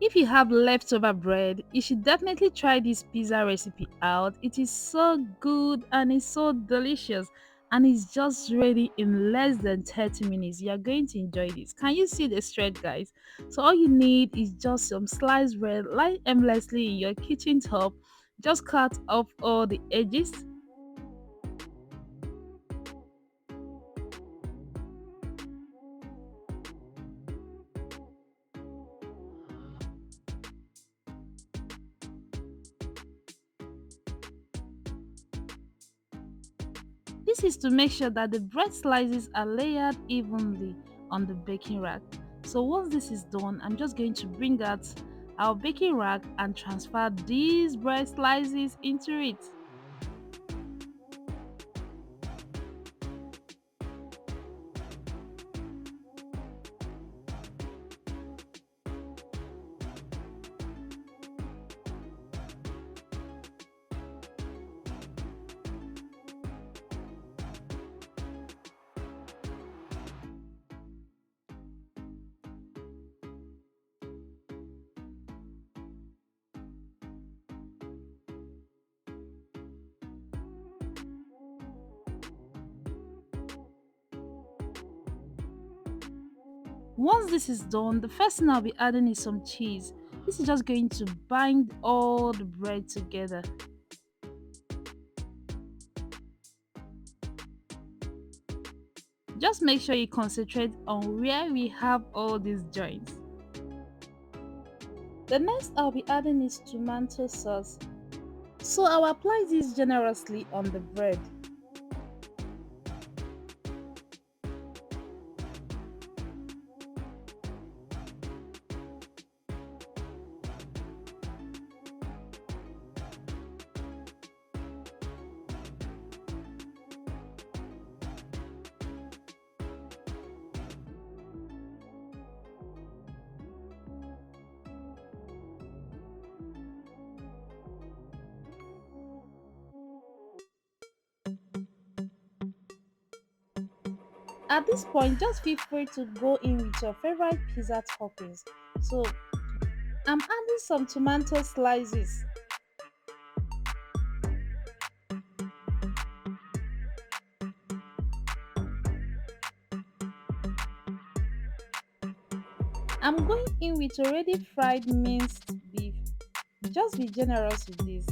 If you have leftover bread, you should definitely try this pizza recipe out. It is so good and it's so delicious and it's just ready in less than 30 minutes. You are going to enjoy this. Can you see the thread, guys? So all you need is just some sliced bread, lie aimlessly in your kitchen top. Just cut off all the edges. This is to make sure that the bread slices are layered evenly on the baking rack. So once this is done, I'm just going to bring out our baking rack and transfer these bread slices into it. Once this is done, the first thing I'll be adding is some cheese. This is just going to bind all the bread together. Just make sure you concentrate on where we have all these joints. The next I'll be adding is tomato sauce. So I'll apply this generously on the bread. At this point, just feel free to go in with your favorite pizza toppings. So I'm adding some tomato slices. I'm going in with already fried minced beef. Just be generous with this.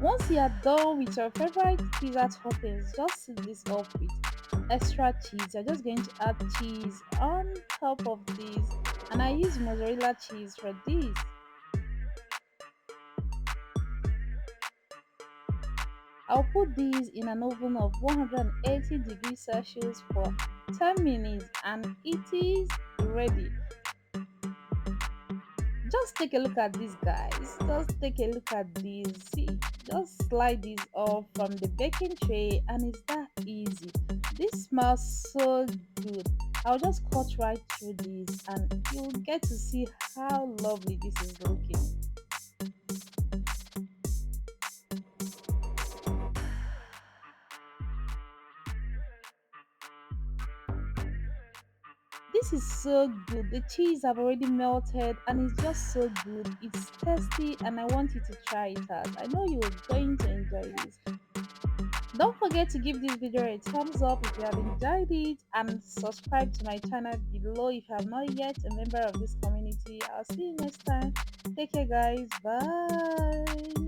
Once you are done with your favorite pizza toppings, just set this up with extra cheese. You're just going to add cheese on top of this, and I use mozzarella cheese for this. I'll put these in an oven of 180 degrees Celsius for 10 minutes and it is ready. Just take a look at this, guys. Just take a look at this. See, just slide this off from the baking tray and it's that easy. This smells so good. I'll just cut right through this and you'll get to see how lovely this is looking. This is so good. The cheese have already melted and it's just so good. It's tasty and I want you to try it out. I know you're going to enjoy this. Don't forget to give this video a thumbs up if you have enjoyed it and subscribe to my channel below if you have not yet a member of this community. I'll see you next time. Take care, guys. Bye.